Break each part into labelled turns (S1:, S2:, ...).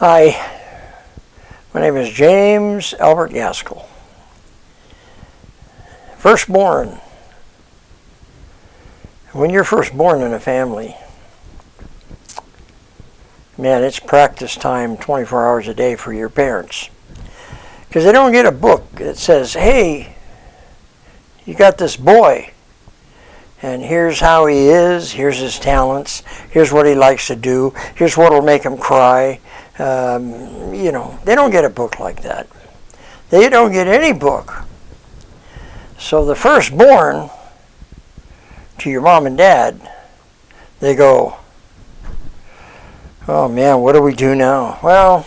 S1: Hi, my name is James Albert Gaskell. Firstborn. When you're firstborn in a family, man, it's practice time 24 hours a day for your parents. Because they don't get a book that says, hey, you got this boy, and here's how he is, here's his talents, here's what he likes to do, here's what will make him cry. They don't get a book like that. They don't get any book. So the firstborn to your mom and dad, they go, oh man, what do we do now? Well,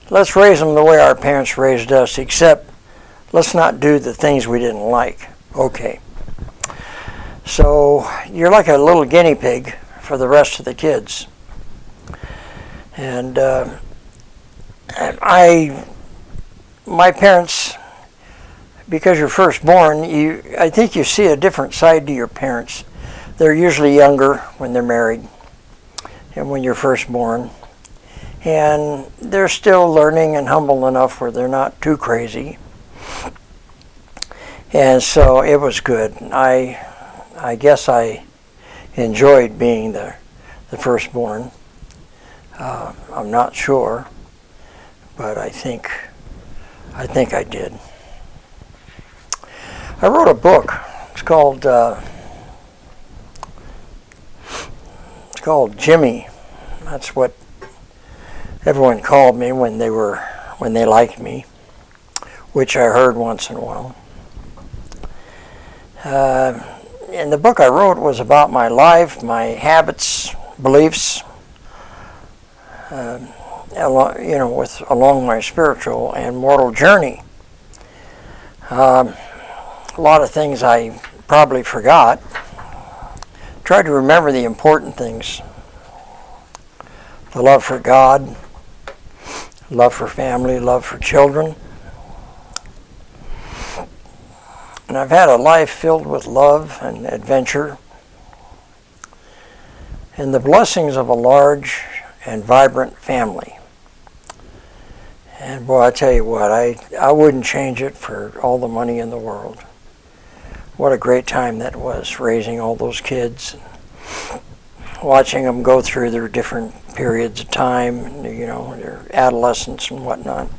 S1: let's raise them the way our parents raised us, except let's not do the things we didn't like. Okay. So you're like a little guinea pig for the rest of the kids. And my parents, because you're firstborn, I think you see a different side to your parents. They're usually younger when they're married and when you're firstborn. And they're still learning and humble enough where they're not too crazy. And so it was good. I guess I enjoyed being the firstborn. I'm not sure, but I think I did. I wrote a book. It's called Jimmy. That's what everyone called me when they liked me, which I heard once in a while. And the book I wrote was about my life, my habits, beliefs, along my spiritual and mortal journey. A lot of things I probably forgot. Tried to remember the important things. The love for God, love for family, love for children. And I've had a life filled with love and adventure and the blessings of a large and vibrant family. And boy, I tell you what, I wouldn't change it for all the money in the world. What a great time that was, raising all those kids, watching them go through their different periods of time, their adolescence and whatnot.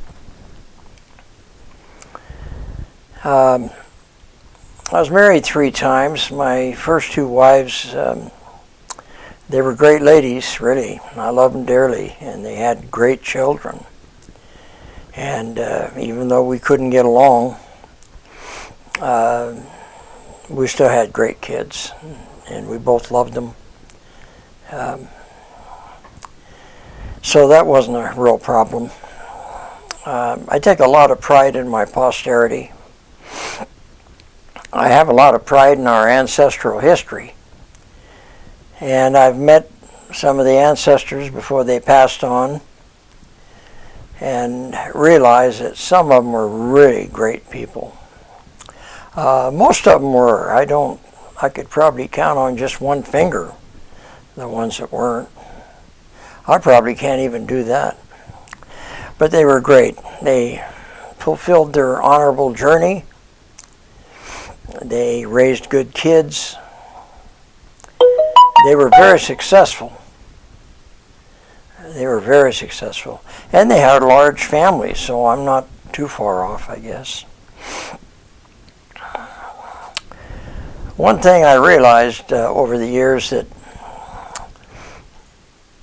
S1: I was married 3 times. My first 2 wives, they were great ladies, really. I loved them dearly, and they had great children. And even though we couldn't get along, we still had great kids, and we both loved them. So that wasn't a real problem. I take a lot of pride in my posterity. I have a lot of pride in our ancestral history. And I've met some of the ancestors before they passed on and realized that some of them were really great people. Most of them were. I could probably count on just one finger the ones that weren't. I probably can't even do that. But they were great. They fulfilled their honorable journey. They raised good kids. They were very successful. And they had large families, so I'm not too far off, I guess. One thing I realized over the years that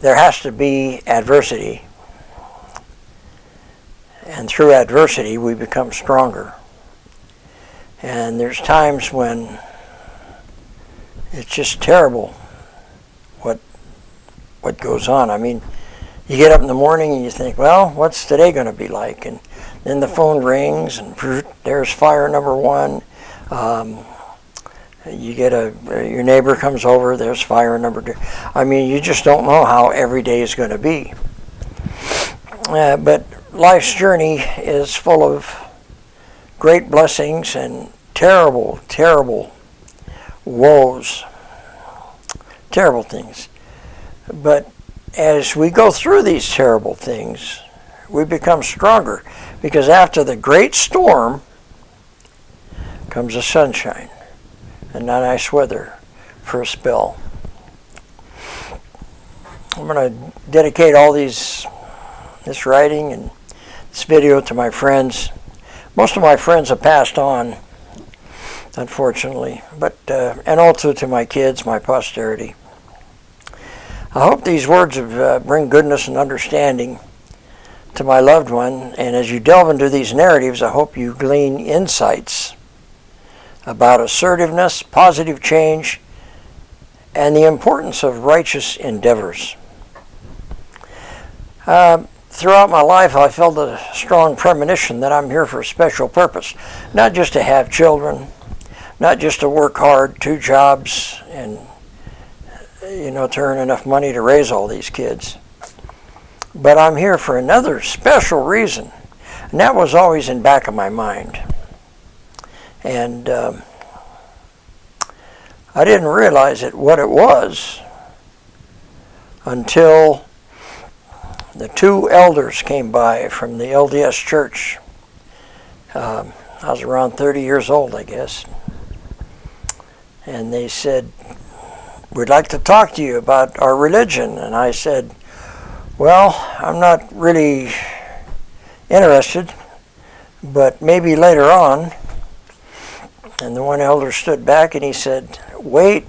S1: there has to be adversity. And through adversity, we become stronger. And there's times when it's just terrible what goes on. I mean, you get up in the morning and you think, well, what's today going to be like? And then the phone rings and there's fire number 1. You get your neighbor comes over, there's fire number 2. I mean, you just don't know how every day is going to be. But life's journey is full of great blessings and terrible, terrible woes, terrible things. But as we go through these terrible things, we become stronger, because after the great storm comes the sunshine and the nice weather for a spell. I'm going to dedicate all this writing and this video to my friends. Most of my friends have passed on, unfortunately, but and also to my kids, my posterity. I hope these words bring goodness and understanding to my loved one, and as you delve into these narratives, I hope you glean insights about assertiveness, positive change, and the importance of righteous endeavors. Throughout my life, I felt a strong premonition that I'm here for a special purpose, not just to have children, not just to work hard, 2 jobs, and to earn enough money to raise all these kids. But I'm here for another special reason, and that was always in back of my mind. And I didn't realize what it was until the 2 elders came by from the LDS church. I was around 30 years old, I guess. And they said, "We'd like to talk to you about our religion." And I said, "Well, I'm not really interested, but maybe later on." And the one elder stood back and he said, "Wait."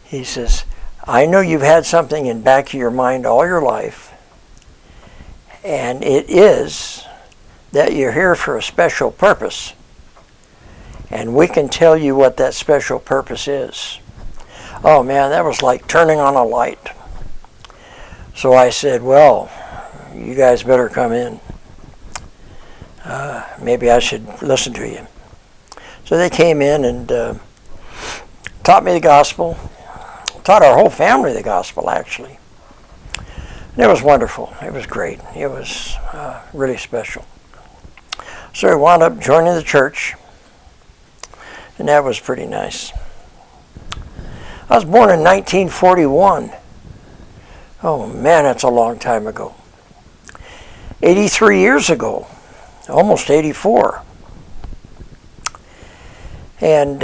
S1: He says, "I know you've had something in back of your mind all your life, and it is that you're here for a special purpose, and we can tell you what that special purpose is." Oh man, that was like turning on a light. So I said, "Well, you guys better come in. Maybe I should listen to you." So they came in and taught me the gospel, taught our whole family the gospel, actually. And it was wonderful. It was great. It was really special. So I wound up joining the church, and that was pretty nice. I was born in 1941. Oh man, that's a long time ago. 83 years ago, almost 84. And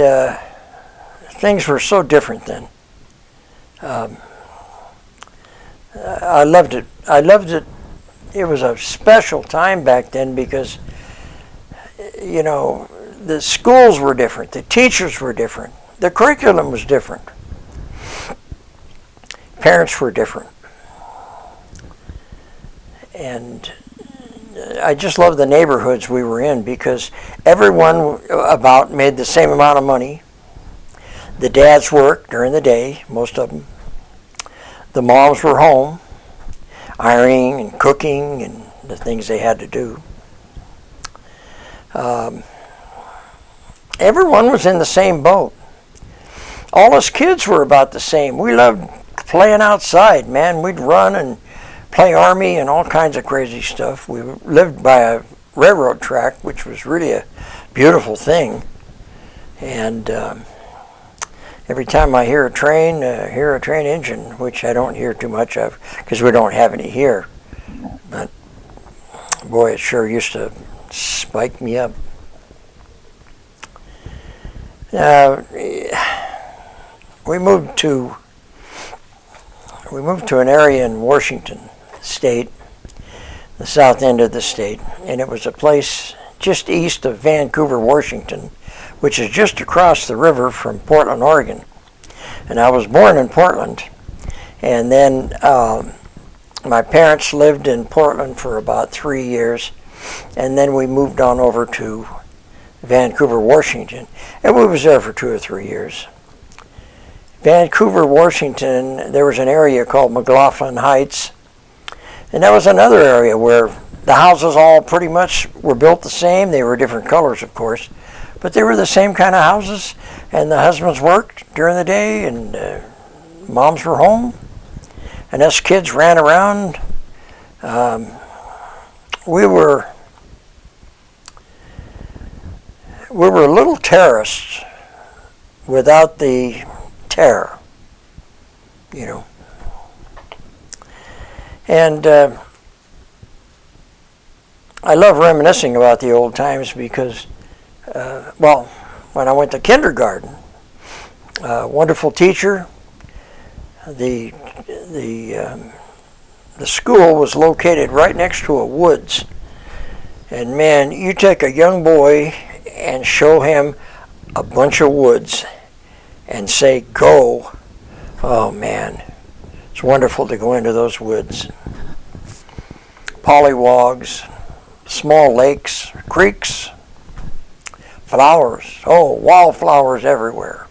S1: things were so different then. I loved it. I loved it. It was a special time back then because, the schools were different. The teachers were different. The curriculum was different. Parents were different. And I just loved the neighborhoods we were in because everyone about made the same amount of money. The dads worked during the day, most of them. The moms were home, ironing and cooking and the things they had to do. Everyone was in the same boat. All us kids were about the same. We loved playing outside, man. We'd run and play army and all kinds of crazy stuff. We lived by a railroad track, which was really a beautiful thing. And every time I hear a train engine, which I don't hear too much of because we don't have any here, but boy, it sure used to spike me up. We moved to an area in Washington State, the south end of the state, and it was a place just east of Vancouver, Washington, which is just across the river from Portland, Oregon. And I was born in Portland, and then my parents lived in Portland for about 3 years, and then we moved on over to Vancouver, Washington, and we was there for 2 or 3 years. Vancouver, Washington, there was an area called McLaughlin Heights, and that was another area where the houses all pretty much were built the same. They were different colors, of course, but they were the same kind of houses, and the husbands worked during the day, and moms were home, and us kids ran around. We were little terrorists without the terror, And I love reminiscing about the old times because, well, when I went to kindergarten, wonderful teacher. The school was located right next to a woods. And man, you take a young boy and show him a bunch of woods and say, go. Oh man, it's wonderful to go into those woods. Pollywogs, small lakes, creeks, flowers. Oh, wildflowers everywhere.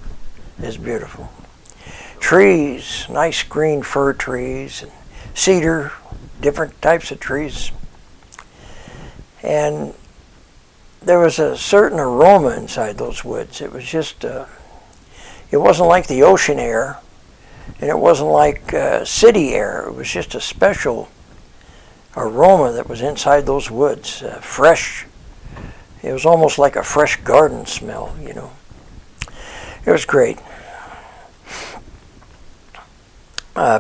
S1: It's beautiful. Trees, nice green fir trees, and cedar, different types of trees. And there was a certain aroma inside those woods. It was just, it wasn't like the ocean air, and it wasn't like city air. It was just a special aroma that was inside those woods, fresh. It was almost like a fresh garden smell, you know. It was great.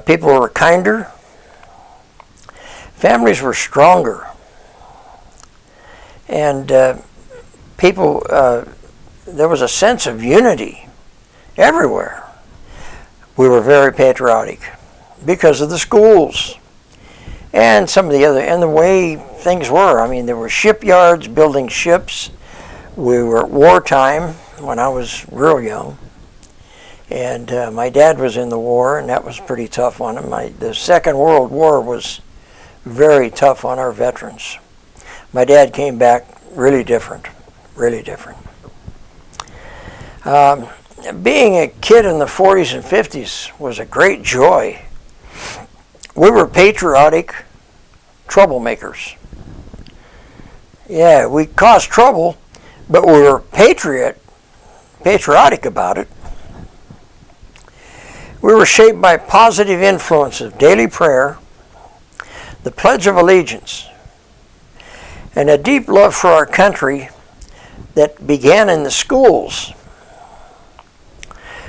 S1: People were kinder. Families were stronger. And people, there was a sense of unity everywhere. We were very patriotic because of the schools and some of the other, and the way things were. I mean, there were shipyards building ships. We were at wartime when I was real young. And my dad was in the war, and that was pretty tough on him. The Second World War was very tough on our veterans. My dad came back really different, really different. Being a kid in the 40s and 50s was a great joy. We were patriotic troublemakers. Yeah, we caused trouble, but we were patriotic about it. We were shaped by positive influence of daily prayer, the Pledge of Allegiance, and a deep love for our country that began in the schools.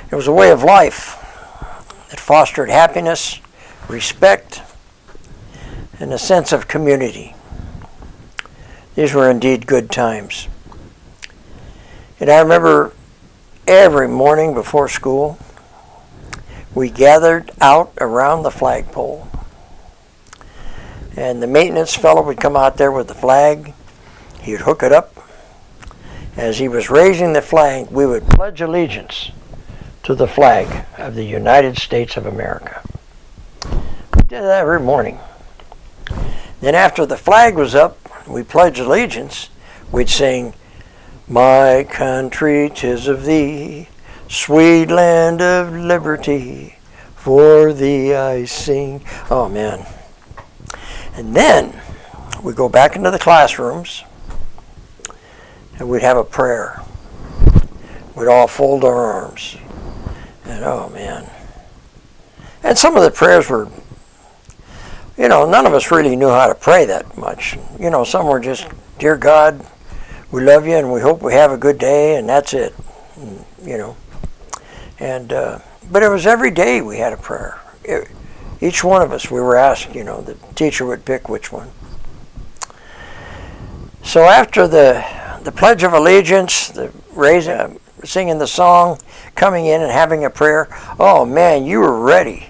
S1: It was a way of life that fostered happiness, respect, and a sense of community. These were indeed good times. And I remember every morning before school, we gathered out around the flagpole. And the maintenance fellow would come out there with the flag. He'd hook it up. As he was raising the flag, we would pledge allegiance to the flag of the United States of America. We did that every morning. Then after the flag was up, we pledged allegiance, we'd sing, "My country, 'tis of thee, sweet land of liberty, for thee I sing." Oh man. And then we'd go back into the classrooms and we'd have a prayer. We'd all fold our arms. And oh man. And some of the prayers were, you know, none of us really knew how to pray that much. You know, some were just, "Dear God, we love you and we hope we have a good day," and that's it. And, you know. And but it was every day we had a prayer. Each one of us, we were asked, you know, the teacher would pick which one. So after the Pledge of Allegiance, the singing the song, coming in and having a prayer, oh man, you were ready.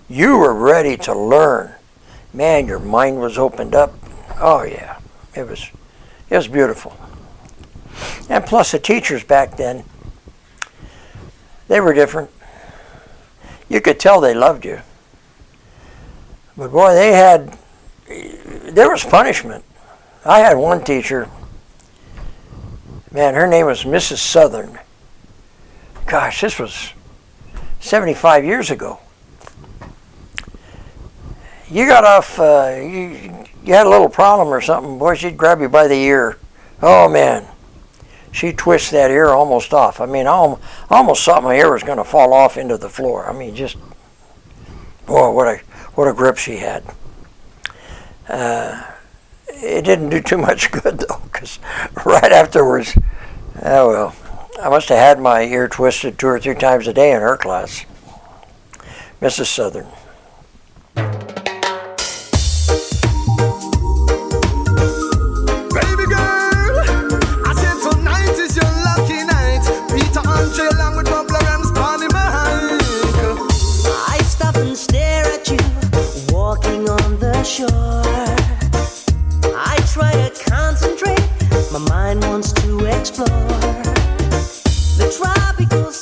S1: You were ready to learn. Man, your mind was opened up. Oh yeah, it was beautiful. And plus the teachers back then, they were different. You could tell they loved you. But boy, there was punishment. I had one teacher, man, her name was Mrs. Southern. Gosh, this was 75 years ago. You got off, you had a little problem or something, boy, she'd grab you by the ear. Oh man, she'd twist that ear almost off. I mean, I almost thought my ear was going to fall off into the floor. I mean, just, boy, what a grip she had. It didn't do too much good though, because right afterwards, oh well, I must have had my ear twisted 2 or 3 times a day in her class. Mrs. Southern.
S2: shore. I try to concentrate, my mind wants to explore the tropical